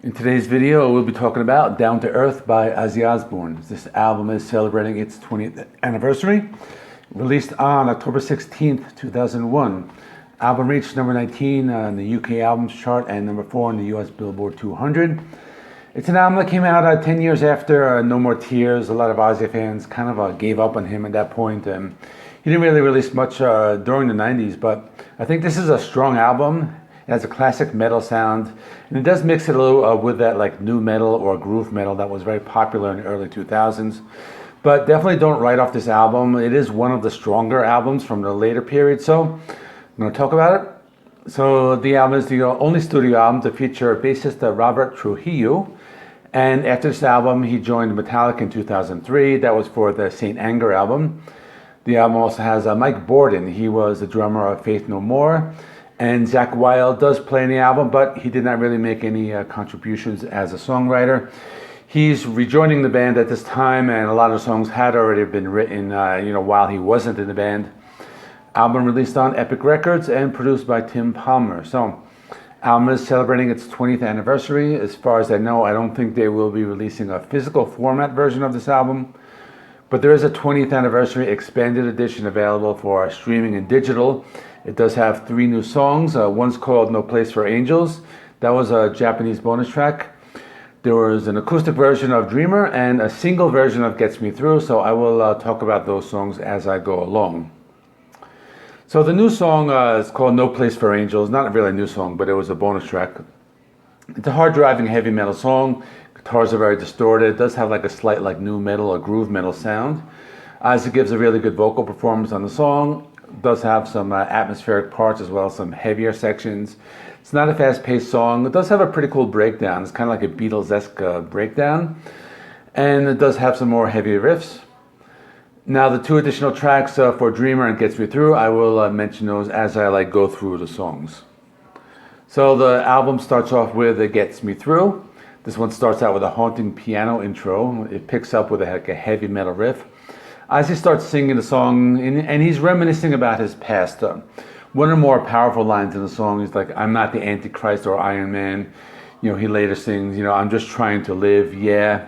In today's video, we'll be talking about Down to Earth by Ozzy Osbourne. This album is celebrating its 20th anniversary. Released on October 16th, 2001. Album reached number 19 on the UK Albums Chart and number 4 on the US Billboard 200. It's an album that came out 10 years after No More Tears. A lot of Ozzy fans kind of gave up on him at that point. He didn't really release much during the 90s, but I think this is a strong album. It has a classic metal sound, and it does mix it a little with that like new metal or groove metal that was very popular in the early 2000s. But definitely don't write off this album. It is one of the stronger albums from the later period, so I'm going to talk about it. So the album is the only studio album to feature bassist Robert Trujillo, and after this album he joined Metallica in 2003. That was for the Saint Anger album. The album also has Mike Bordin. He was the drummer of Faith No More. And Zakk Wylde does play in the album, but he did not really make any contributions as a songwriter. He's rejoining the band at this time, and a lot of the songs had already been written, while he wasn't in the band. Album released on Epic Records and produced by Tim Palmer. So, album is celebrating its 20th anniversary. As far as I know, I don't think they will be releasing a physical format version of this album. But there is a 20th anniversary expanded edition available for streaming and digital. It does have 3 new songs. One's called No Place for Angels. That was a Japanese bonus track. There was an acoustic version of Dreamer and a single version of Gets Me Through, so I will talk about those songs as I go along. So the new song is called No Place for Angels. Not really a new song, but it was a bonus track. It's a hard-driving heavy metal song. Guitars are very distorted. It does have like a slight like new metal or groove metal sound. Ozzy gives a really good vocal performance on the song. It does have some atmospheric parts as well as some heavier sections. It's not a fast-paced song. It does have a pretty cool breakdown. It's kind of like a Beatles-esque breakdown. And it does have some more heavy riffs. Now the 2 additional tracks for Dreamer and Gets Me Through, I will mention those as I go through the songs. So the album starts off with It Gets Me Through. This one starts out with a haunting piano intro. It picks up with a heavy metal riff. Ozzy starts singing the song, and he's reminiscing about his past. One of the more powerful lines in the song is like, "I'm not the Antichrist or Iron Man." He later sings, "I'm just trying to live, yeah."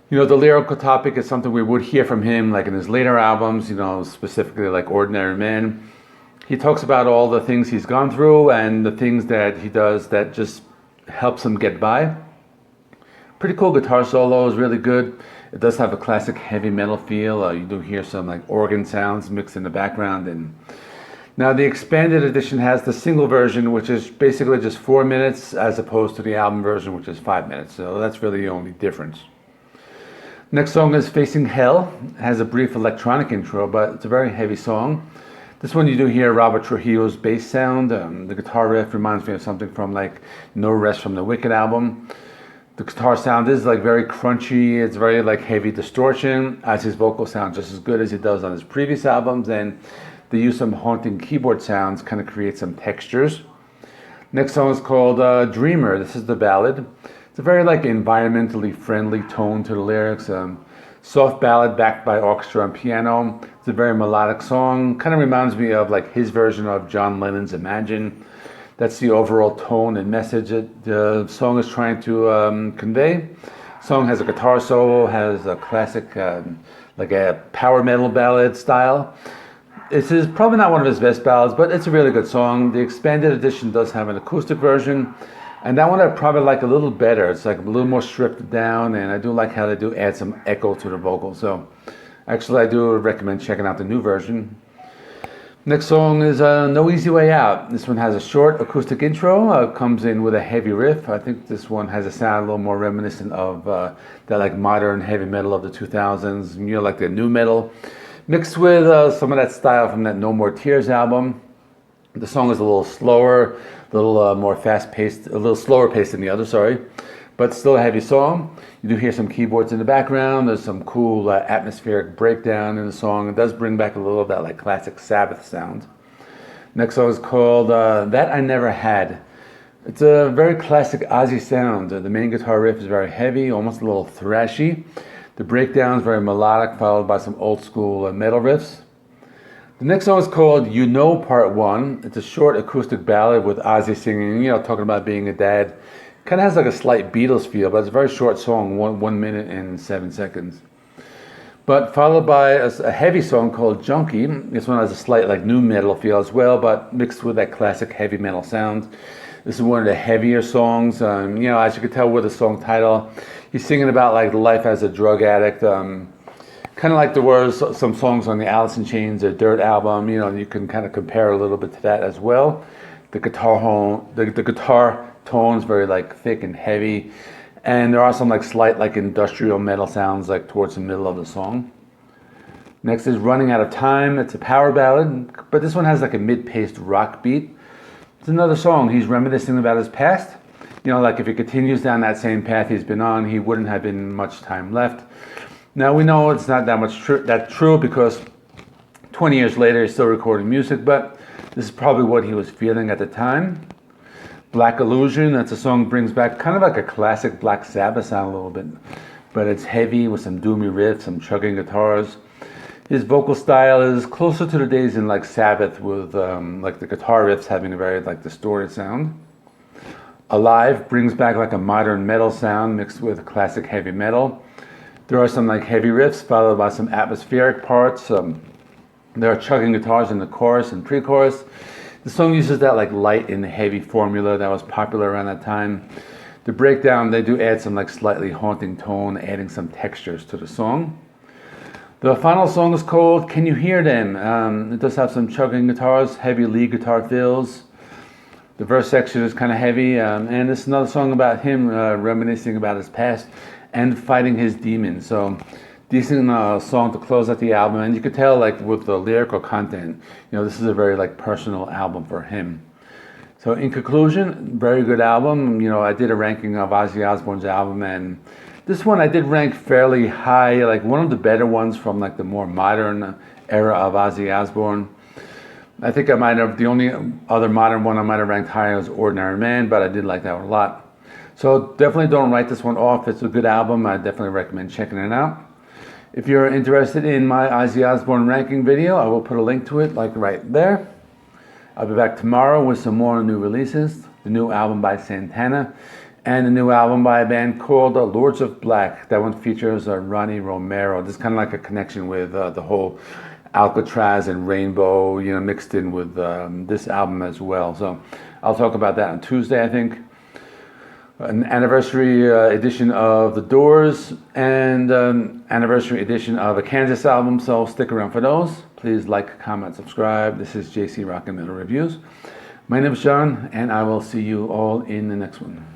The lyrical topic is something we would hear from him like in his later albums, specifically like Ordinary Man. He talks about all the things he's gone through and the things that he does that just helps him get by. Pretty cool guitar solo, is really good. It does have a classic heavy metal feel. You do hear some like organ sounds mixed in the background. And now the expanded edition has the single version, which is basically just 4 minutes, as opposed to the album version, which is 5 minutes. So that's really the only difference. Next song is Facing Hell. It has a brief electronic intro, but it's a very heavy song. This one you do hear Robert Trujillo's bass sound. The guitar riff reminds me of something from like No Rest from the Wicked album. The guitar sound is like very crunchy. It's very like heavy distortion, as his vocals sound just as good as he does on his previous albums, and the use of haunting keyboard sounds kind of create some textures. Next song is called Dreamer. This is the ballad. It's a very like environmentally friendly tone to the lyrics. Soft ballad backed by orchestra and piano. It's a very melodic song. Kind of reminds me of like his version of John Lennon's Imagine. That's the overall tone and message that the song is trying to convey. The song has a guitar solo, has a classic, like a power metal ballad style. This is probably not one of his best ballads, but it's a really good song. The expanded edition does have an acoustic version, and that one I probably like a little better. It's like a little more stripped down, and I do like how they do add some echo to the vocals. So actually I do recommend checking out the new version. Next song is No Easy Way Out. This one has a short acoustic intro, comes in with a heavy riff. I think this one has a sound a little more reminiscent of that like modern heavy metal of the 2000s, like the new metal, mixed with some of that style from that No More Tears album. The song is a little slower, a little more fast-paced, a little slower paced than the other, sorry, but still a heavy song. You do hear some keyboards in the background. There's some cool atmospheric breakdown in the song. It does bring back a little of that like classic Sabbath sound. Next song is called That I Never Had. It's a very classic Ozzy sound. The main guitar riff is very heavy, almost a little thrashy. The breakdown is very melodic, followed by some old school metal riffs. The next song is called You Know Part 1. It's a short acoustic ballad with Ozzy singing, talking about being a dad, Kind of has like a slight Beatles feel, but it's a very short song, 1 minute and 7 seconds. But followed by a heavy song called Junkie. This one has a slight like nu metal feel as well, but mixed with that classic heavy metal sound. This is one of the heavier songs. You know, as you can tell with the song title, he's singing about like life as a drug addict. Kind of like there were some songs on the Alice in Chains, or Dirt album. You know, you can kind of compare a little bit to that as well. The guitar tone's very like thick and heavy. And there are some like slight like industrial metal sounds like towards the middle of the song. Next is Running Out of Time. It's a power ballad, but this one has like a mid-paced rock beat. It's another song. He's reminiscing about his past. You know, like if he continues down that same path he's been on, he wouldn't have been much time left. Now we know it's not that much true because 20 years later he's still recording music, but this is probably what he was feeling at the time. Black Illusion, that's a song brings back kind of like a classic Black Sabbath sound a little bit, but it's heavy with some doomy riffs, some chugging guitars. His vocal style is closer to the days in like Sabbath, with like the guitar riffs having a very like distorted sound. Alive brings back like a modern metal sound mixed with classic heavy metal. There are some like heavy riffs followed by some atmospheric parts. There are chugging guitars in the chorus and pre-chorus. The song uses that like light and heavy formula that was popular around that time. The breakdown, they do add some like slightly haunting tone, adding some textures to the song. The final song is called Can You Hear Them? It does have some chugging guitars, heavy lead guitar fills. The verse section is kind of heavy, and it's another song about him reminiscing about his past and fighting his demons. So decent song to close out the album, and you could tell like with the lyrical content, you know, this is a very like personal album for him. So in conclusion, very good album. You know, I did a ranking of Ozzy Osbourne's album, and this one I did rank fairly high, like one of the better ones from like the more modern era of Ozzy Osbourne. I think I might have, the only other modern one I might have ranked higher was Ordinary Man, but I did like that one a lot. So definitely don't write this one off. It's a good album. I definitely recommend checking it out. If you're interested in my Ozzy Osbourne ranking video, I will put a link to it like right there. I'll be back tomorrow with some more new releases, the new album by Santana, and the new album by a band called Lords of Black. That one features Ronnie Romero. This is kind of like a connection with the whole Alcatraz and Rainbow, you know, mixed in with this album as well. So I'll talk about that on Tuesday, I think. An anniversary edition of The Doors and anniversary edition of a Kansas album, so stick around for those. Please like, comment, subscribe. This is JC Rock and Metal Reviews. My name is John, and I will see you all in the next one.